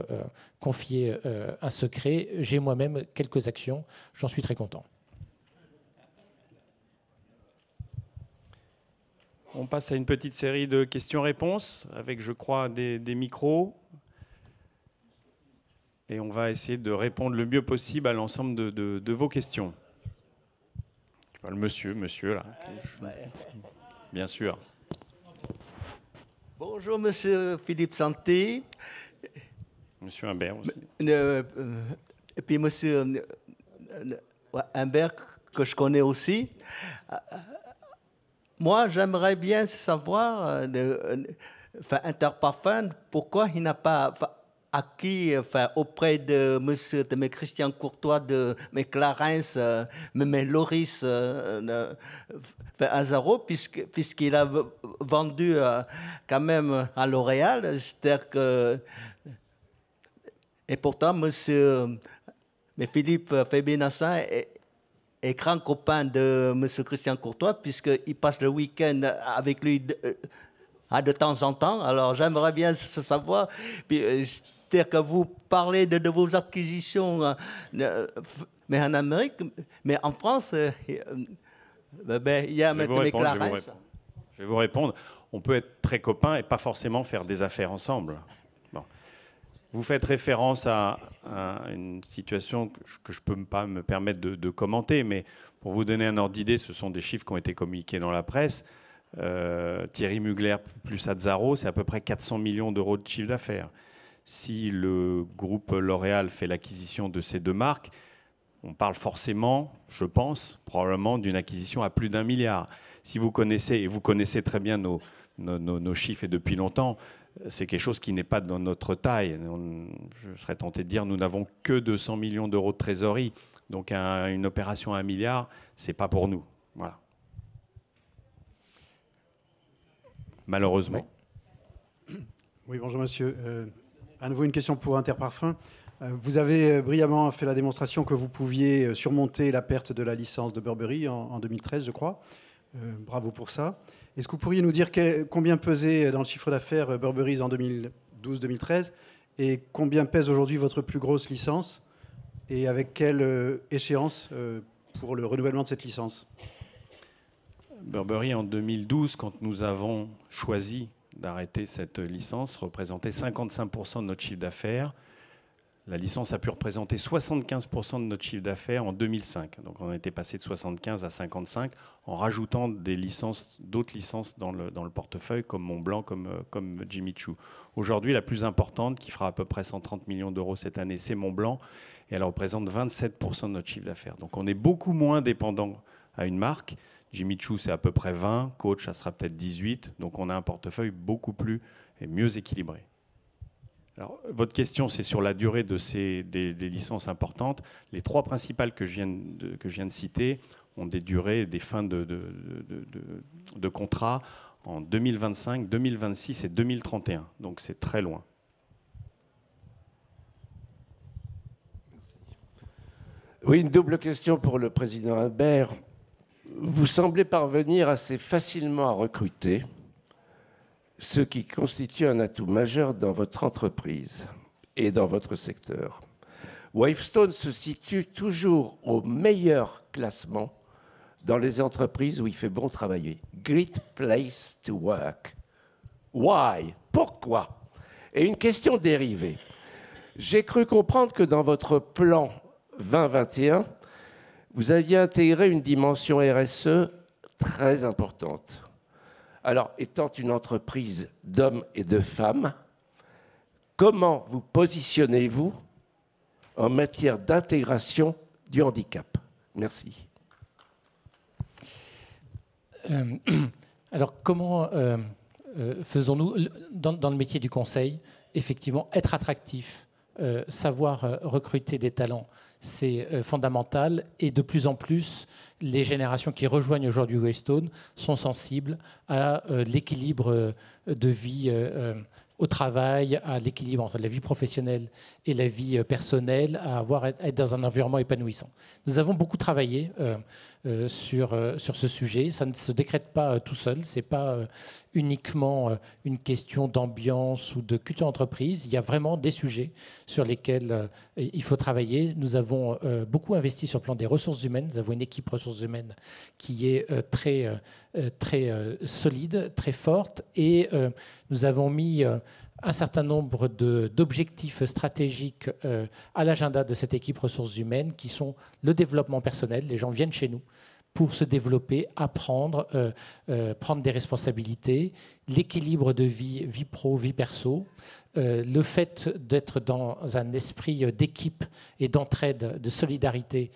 confier un secret. J'ai moi-même quelques actions. J'en suis très content. On passe à une petite série de questions-réponses avec, je crois, des micros. Et on va essayer de répondre le mieux possible à l'ensemble de vos questions. Le monsieur là. Bien sûr. Bonjour, monsieur Philippe Santé. Monsieur Humbert aussi. Et puis monsieur Humbert, que je connais aussi. Moi, j'aimerais bien savoir, Interparfums, pourquoi il n'a pas acquis auprès de monsieur de mes Christian Courtois, de mes Clarence, mes Loris Azaro, puisqu'il a vendu quand même à L'Oréal. C'est-à-dire que. Et pourtant, monsieur Philippe Fébinassin est grand copain de monsieur Christian Courtois, puisqu'il passe le week-end avec lui de temps en temps. Alors, j'aimerais bien savoir. C'est-à-dire que vous parlez de vos acquisitions, mais en Amérique, mais en France, il y a mes Clarence. Je vais vous répondre. On peut être très copains et pas forcément faire des affaires ensemble. Bon. Vous faites référence à une situation que je ne peux pas me permettre de commenter, mais pour vous donner un ordre d'idée, ce sont des chiffres qui ont été communiqués dans la presse. Thierry Mugler plus Azzaro, c'est à peu près 400 millions d'euros de chiffre d'affaires. Si le groupe L'Oréal fait l'acquisition de ces deux marques, on parle forcément, je pense, probablement d'une acquisition à plus d'1 milliard. Si vous connaissez, et vous connaissez très bien nos chiffres et depuis longtemps, c'est quelque chose qui n'est pas dans notre taille. Je serais tenté de dire nous n'avons que 200 millions d'euros de trésorerie. Donc une opération à 1 milliard, ce n'est pas pour nous. Voilà. Malheureusement. Oui, bonjour monsieur. À nouveau une question pour Interparfums. Vous avez brillamment fait la démonstration que vous pouviez surmonter la perte de la licence de Burberry en 2013, je crois. Bravo pour ça. Est-ce que vous pourriez nous dire combien pesait dans le chiffre d'affaires Burberry en 2012-2013 et combien pèse aujourd'hui votre plus grosse licence et avec quelle échéance pour le renouvellement de cette licence? Burberry en 2012, quand nous avons choisi d'arrêter cette licence, représentait 55% de notre chiffre d'affaires. La licence a pu représenter 75% de notre chiffre d'affaires en 2005. Donc on était passé de 75 à 55 en rajoutant d'autres licences dans le portefeuille, comme Montblanc, comme Jimmy Choo. Aujourd'hui, la plus importante, qui fera à peu près 130 millions d'euros cette année, c'est Montblanc. Et elle représente 27% de notre chiffre d'affaires. Donc on est beaucoup moins dépendant à une marque. Jimmy Choo, c'est à peu près 20. Coach, ça sera peut-être 18. Donc on a un portefeuille beaucoup plus et mieux équilibré. Alors, votre question, c'est sur la durée des licences importantes. Les 3 principales que je viens de citer ont des durées, des fins de contrat en 2025, 2026 et 2031. Donc c'est très loin. Oui, une double question pour le président Imbert. Vous semblez parvenir assez facilement à recruter, ce qui constitue un atout majeur dans votre entreprise et dans votre secteur. Wavestone se situe toujours au meilleur classement dans les entreprises où il fait bon travailler. Great place to work. Why? Pourquoi? Et une question dérivée. J'ai cru comprendre que dans votre plan 2021, vous aviez intégré une dimension RSE très importante. Alors, étant une entreprise d'hommes et de femmes, comment vous positionnez-vous en matière d'intégration du handicap? Merci. Alors, comment faisons-nous dans le métier du conseil, effectivement, être attractif, savoir recruter des talents, c'est fondamental. Et de plus en plus, les générations qui rejoignent aujourd'hui Wavestone sont sensibles à l'équilibre de vie au travail, à l'équilibre entre la vie professionnelle et la vie personnelle, à être dans un environnement épanouissant. Nous avons beaucoup travaillé sur ce sujet. Ça ne se décrète pas tout seul. Ce n'est pas uniquement une question d'ambiance ou de culture d'entreprise. Il y a vraiment des sujets sur lesquels il faut travailler. Nous avons beaucoup investi sur le plan des ressources humaines. Nous avons une équipe ressources humaines qui est très solide, très forte. Et nous avons mis un certain nombre d'objectifs stratégiques à l'agenda de cette équipe ressources humaines qui sont le développement personnel. Les gens viennent chez nous pour se développer, apprendre, prendre des responsabilités, l'équilibre de vie pro, vie perso, le fait d'être dans un esprit d'équipe et d'entraide, de solidarité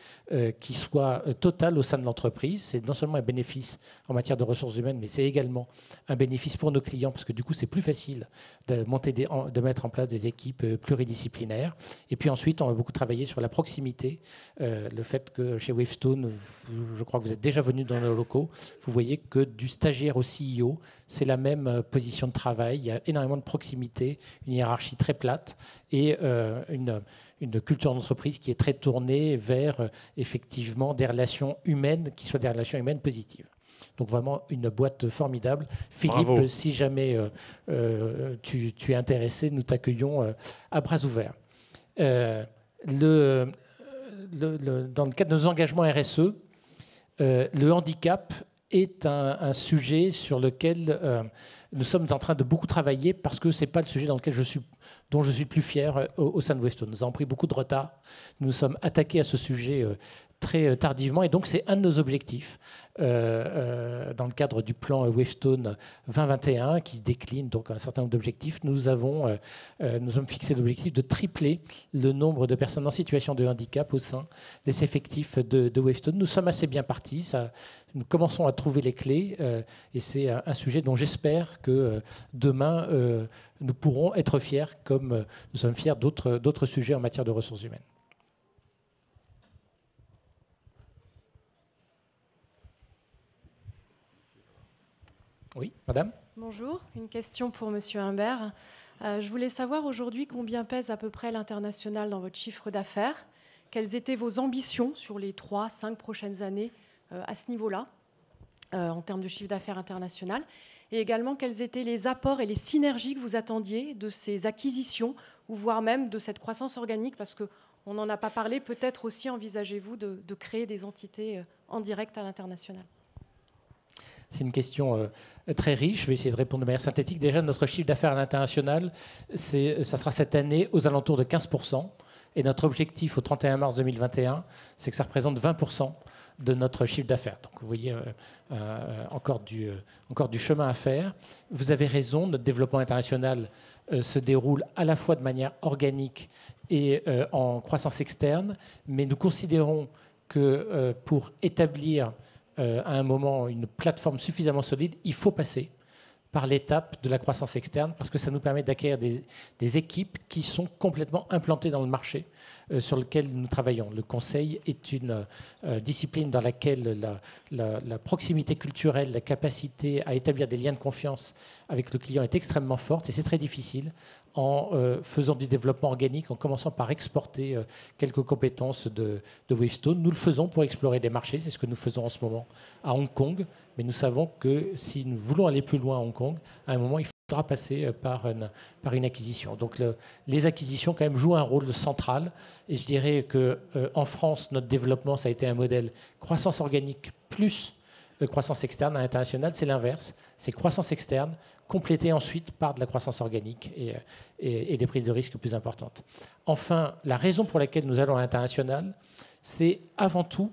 qui soit total au sein de l'entreprise. C'est non seulement un bénéfice en matière de ressources humaines, mais c'est également un bénéfice pour nos clients parce que du coup, c'est plus facile de mettre en place des équipes pluridisciplinaires. Et puis ensuite, on va beaucoup travailler sur la proximité. Le fait que chez Wavestone, je crois que vous êtes déjà venu dans nos locaux, vous voyez que du stagiaire au CEO, c'est la même position de travail. Il y a énormément de proximité, une hiérarchie très plate et une culture d'entreprise qui est très tournée vers effectivement des relations humaines qui soient des relations humaines positives. Donc vraiment une boîte formidable. Philippe, bravo. Si jamais tu es intéressé, nous t'accueillons à bras ouverts. Dans le cadre de nos engagements RSE, le handicap est un sujet sur lequel nous sommes en train de beaucoup travailler parce que ce n'est pas le sujet dont je suis le plus fier au sein de Wavestone. Nous avons pris beaucoup de retard. Nous nous sommes attaqués à ce sujet très tardivement, et donc c'est un de nos objectifs dans le cadre du plan Wavestone 2021 qui se décline donc un certain nombre d'objectifs. Nous sommes fixés l'objectif de tripler le nombre de personnes en situation de handicap au sein des effectifs de Wavestone. Nous sommes assez bien partis. Nous commençons à trouver les clés et c'est un sujet dont j'espère que demain nous pourrons être fiers comme nous sommes fiers d'autres sujets en matière de ressources humaines. Oui, madame ? Bonjour, une question pour Monsieur Humbert. Je voulais savoir aujourd'hui combien pèse à peu près l'international dans votre chiffre d'affaires. Quelles étaient vos ambitions sur les 3-5 prochaines années à ce niveau-là, en termes de chiffre d'affaires international? Et également, quels étaient les apports et les synergies que vous attendiez de ces acquisitions, ou voire même de cette croissance organique, parce qu'on n'en a pas parlé, peut-être aussi envisagez-vous de créer des entités en direct à l'international? C'est une question très riche. Je vais essayer de répondre de manière synthétique. Déjà, notre chiffre d'affaires à l'international, ça sera cette année aux alentours de 15%. Et notre objectif au 31 mars 2021, c'est que ça représente 20% de notre chiffre d'affaires. Donc vous voyez, encore du chemin à faire. Vous avez raison, notre développement international se déroule à la fois de manière organique et en croissance externe. Mais nous considérons que pour établir à un moment une plateforme suffisamment solide, il faut passer par l'étape de la croissance externe parce que ça nous permet d'acquérir des équipes qui sont complètement implantées dans le marché sur lequel nous travaillons. Le conseil est une discipline dans laquelle la proximité culturelle, la capacité à établir des liens de confiance avec le client est extrêmement forte et c'est très difficile en faisant du développement organique, en commençant par exporter quelques compétences de Wavestone. Nous le faisons pour explorer des marchés, c'est ce que nous faisons en ce moment à Hong Kong, mais nous savons que si nous voulons aller plus loin à Hong Kong, à un moment, il faudra passer par une acquisition. Donc les acquisitions, quand même, jouent un rôle central, et je dirais qu'en France, notre développement, ça a été un modèle croissance organique plus croissance externe. À l'international, c'est l'inverse, c'est croissance externe, complétée ensuite par de la croissance organique et des prises de risques plus importantes. Enfin, la raison pour laquelle nous allons à l'international, c'est avant tout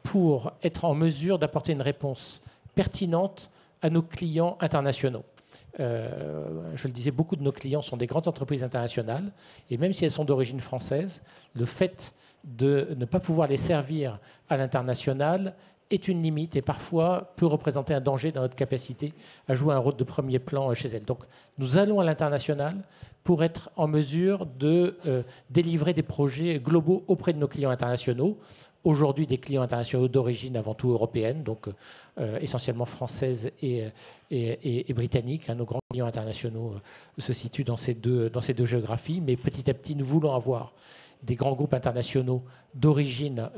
pour être en mesure d'apporter une réponse pertinente à nos clients internationaux. Je le disais, beaucoup de nos clients sont des grandes entreprises internationales, et même si elles sont d'origine française, le fait de ne pas pouvoir les servir à l'international est une limite et parfois peut représenter un danger dans notre capacité à jouer un rôle de premier plan chez elles. Donc nous allons à l'international pour être en mesure de délivrer des projets globaux auprès de nos clients internationaux. Aujourd'hui, des clients internationaux d'origine avant tout européenne, donc essentiellement française et britannique. Nos grands clients internationaux se situent dans ces deux géographies, mais petit à petit, nous voulons avoir des grands groupes internationaux d'origine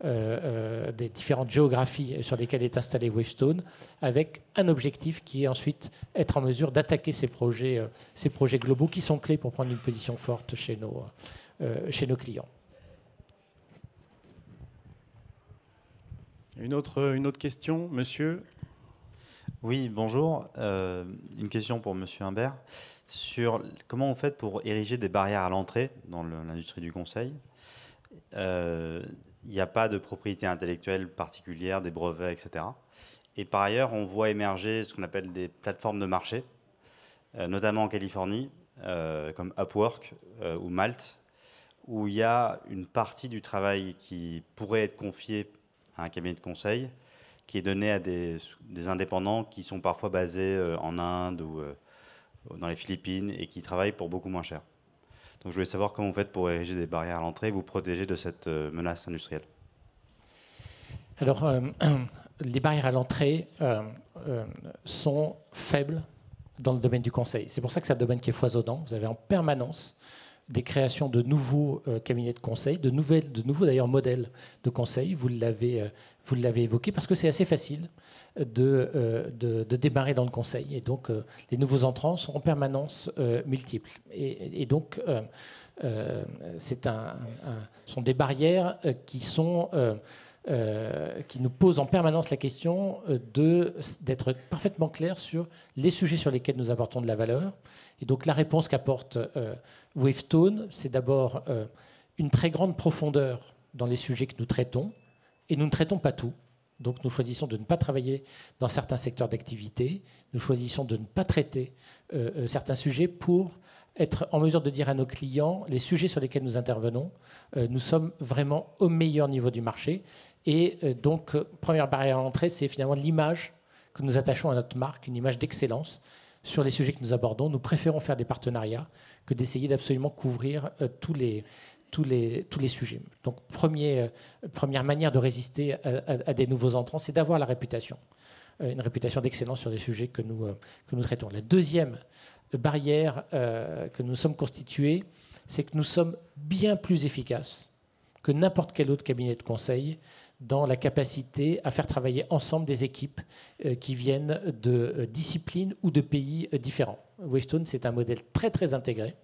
des différentes géographies sur lesquelles est installé Wavestone, avec un objectif qui est ensuite être en mesure d'attaquer ces projets globaux qui sont clés pour prendre une position forte chez nos clients. Une autre question, monsieur? Oui, bonjour. Une question pour monsieur Humbert sur comment vous faites pour ériger des barrières à l'entrée dans l'industrie du conseil. Il n'y a pas de propriété intellectuelle particulière, des brevets, etc. Et par ailleurs, on voit émerger ce qu'on appelle des plateformes de marché, notamment en Californie, comme Upwork ou Malte, où il y a une partie du travail qui pourrait être confiée à un cabinet de conseil, qui est donné à des indépendants qui sont parfois basés en Inde ou dans les Philippines et qui travaillent pour beaucoup moins cher. Donc je voulais savoir comment vous faites pour ériger des barrières à l'entrée et vous protéger de cette menace industrielle. Alors, les barrières à l'entrée sont faibles dans le domaine du conseil. C'est pour ça que c'est un domaine qui est foisonnant. Vous avez en permanence des créations de nouveaux cabinets de conseil, de nouveaux d'ailleurs modèles de conseil. Vous l'avez évoqué, parce que c'est assez facile de démarrer dans le conseil. Et donc, les nouveaux entrants sont en permanence multiples. Et donc, sont des barrières qui nous posent en permanence la question d'être parfaitement clair sur les sujets sur lesquels nous apportons de la valeur. Et donc la réponse qu'apporte Wavestone, c'est d'abord une très grande profondeur dans les sujets que nous traitons, et nous ne traitons pas tout. Donc nous choisissons de ne pas travailler dans certains secteurs d'activité, nous choisissons de ne pas traiter certains sujets pour être en mesure de dire à nos clients les sujets sur lesquels nous intervenons. Nous sommes vraiment au meilleur niveau du marché. Et donc, première barrière à l'entrée, c'est finalement l'image que nous attachons à notre marque, une image d'excellence sur les sujets que nous abordons. Nous préférons faire des partenariats que d'essayer d'absolument couvrir tous les sujets. Donc, première manière de résister à des nouveaux entrants, c'est d'avoir la réputation, une réputation d'excellence sur les sujets que nous traitons. La deuxième barrière que nous sommes constitués, c'est que nous sommes bien plus efficaces que n'importe quel autre cabinet de conseil dans la capacité à faire travailler ensemble des équipes qui viennent de disciplines ou de pays différents. Wavestone, c'est un modèle très, très intégré.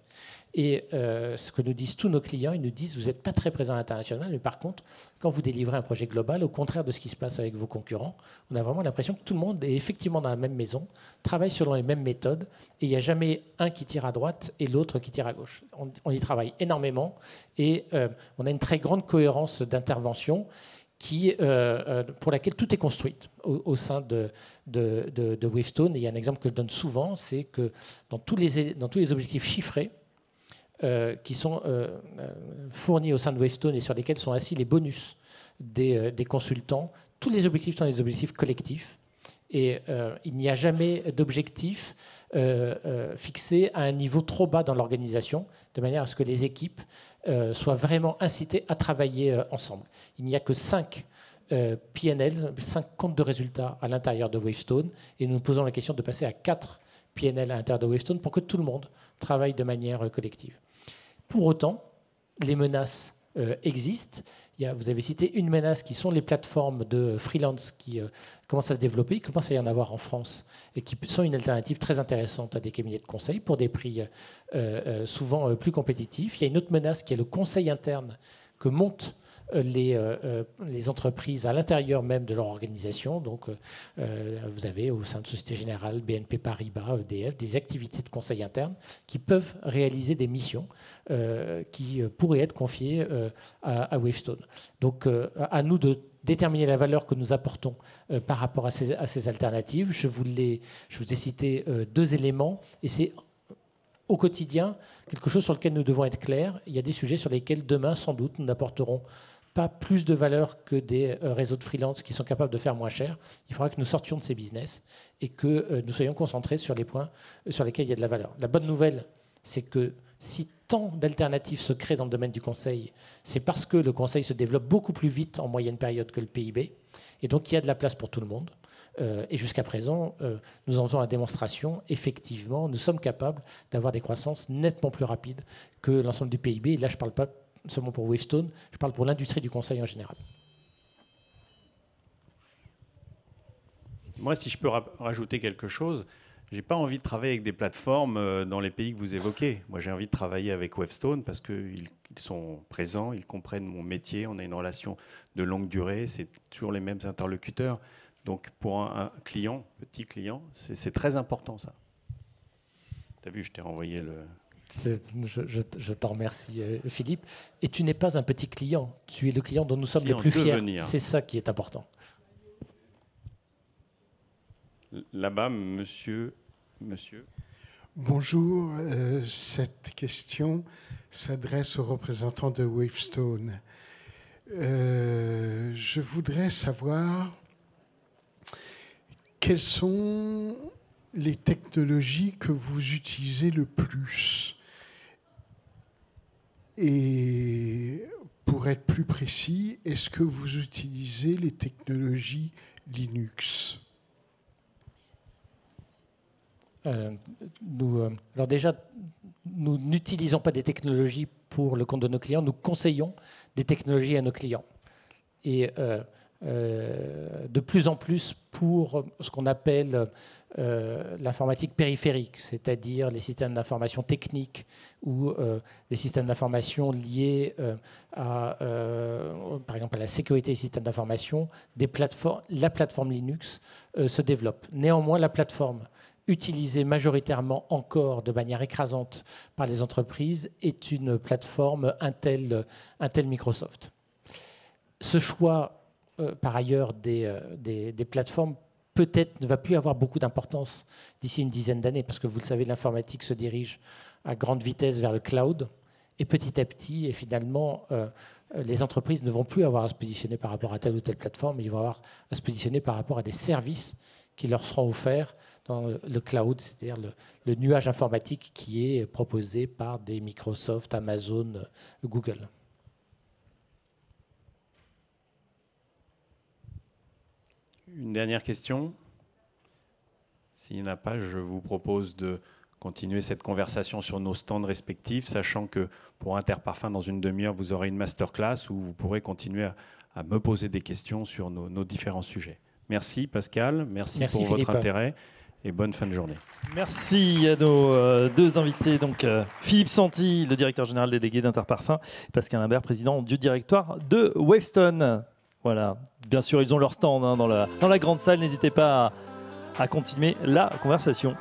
Et ce que nous disent tous nos clients, ils nous disent, vous n'êtes pas très présent à l'international, mais par contre, quand vous délivrez un projet global, au contraire de ce qui se passe avec vos concurrents, on a vraiment l'impression que tout le monde est effectivement dans la même maison, travaille selon les mêmes méthodes, et il n'y a jamais un qui tire à droite et l'autre qui tire à gauche. On y travaille énormément, et on a une très grande cohérence d'intervention pour laquelle tout est construit au sein de Wavestone. Et il y a un exemple que je donne souvent, c'est que dans tous les objectifs chiffrés, qui sont fournis au sein de Wavestone et sur lesquels sont assis les bonus des consultants. Tous les objectifs sont des objectifs collectifs et il n'y a jamais d'objectif fixé à un niveau trop bas dans l'organisation, de manière à ce que les équipes soient vraiment incitées à travailler ensemble. Il n'y a que 5 PNL, 5 comptes de résultats à l'intérieur de Wavestone, et nous nous posons la question de passer à 4 PNL à l'intérieur de Wavestone pour que tout le monde travaille de manière collective. Pour autant, les menaces existent. Vous avez cité une menace qui sont les plateformes de freelance qui commencent à se développer. Il commence à y en avoir en France et qui sont une alternative très intéressante à des cabinets de conseil pour des prix souvent plus compétitifs. Il y a une autre menace qui est le conseil interne que montent les entreprises à l'intérieur même de leur organisation. Donc, vous avez au sein de Société Générale, BNP Paribas, EDF, des activités de conseil interne qui peuvent réaliser des missions qui pourraient être confiées à Wavestone. Donc, à nous de déterminer la valeur que nous apportons par rapport à ces alternatives. Je vous ai cité 2 éléments, et c'est au quotidien quelque chose sur lequel nous devons être clairs. Il y a des sujets sur lesquels demain, sans doute, nous n'apporterons pas plus de valeur que des réseaux de freelance qui sont capables de faire moins cher. Il faudra que nous sortions de ces business et que nous soyons concentrés sur les points sur lesquels il y a de la valeur. La bonne nouvelle, c'est que si tant d'alternatives se créent dans le domaine du conseil, c'est parce que le conseil se développe beaucoup plus vite en moyenne période que le PIB. Et donc, il y a de la place pour tout le monde. Et jusqu'à présent, nous en faisons la démonstration. Effectivement, nous sommes capables d'avoir des croissances nettement plus rapides que l'ensemble du PIB. Et là, je ne parle pas seulement pour Wavestone, je parle pour l'industrie du conseil en général. Moi, si je peux rajouter quelque chose, je n'ai pas envie de travailler avec des plateformes dans les pays que vous évoquez. Moi, j'ai envie de travailler avec Wavestone parce qu'ils sont présents, ils comprennent mon métier, on a une relation de longue durée, c'est toujours les mêmes interlocuteurs. Donc, pour un client, petit client, c'est très important, ça. Tu as vu, je t'ai renvoyé le... Je t'en remercie, Philippe. Et tu n'es pas un petit client. Tu es le client dont nous sommes les plus fiers. C'est ça qui est important. Là-bas, monsieur. Bonjour. Cette question s'adresse aux représentants de Wavestone. Je voudrais savoir quelles sont les technologies que vous utilisez le plus. Et pour être plus précis, est-ce que vous utilisez les technologies Linux ? Alors déjà, nous n'utilisons pas des technologies pour le compte de nos clients, nous conseillons des technologies à nos clients. Et de plus en plus pour ce qu'on appelle l'informatique périphérique, c'est-à-dire les systèmes d'information techniques ou des systèmes d'information liés par exemple à la sécurité des systèmes d'information, la plateforme Linux se développe. Néanmoins, la plateforme utilisée majoritairement encore de manière écrasante par les entreprises est une plateforme Intel Microsoft. Ce choix, par ailleurs, des plateformes, peut-être ne va plus avoir beaucoup d'importance d'ici une dizaine d'années, parce que vous le savez, l'informatique se dirige à grande vitesse vers le cloud, et petit à petit, et finalement, les entreprises ne vont plus avoir à se positionner par rapport à telle ou telle plateforme, mais ils vont avoir à se positionner par rapport à des services qui leur seront offerts dans le cloud, c'est-à-dire le nuage informatique qui est proposé par des Microsoft, Amazon, Google. Une dernière question. S'il n'y en a pas, je vous propose de continuer cette conversation sur nos stands respectifs, sachant que pour Interparfums, dans une demi-heure, vous aurez une masterclass où vous pourrez continuer à me poser des questions sur nos différents sujets. Merci Pascal, merci pour Philippe. votre intérêt et bonne fin de journée. Merci à nos deux invités, donc Philippe Santi, le directeur général délégué d'Interparfums, et Pascal Imbert, président du directoire de Wavestone. Voilà, bien sûr, ils ont leur stand dans la grande salle, n'hésitez pas à continuer la conversation.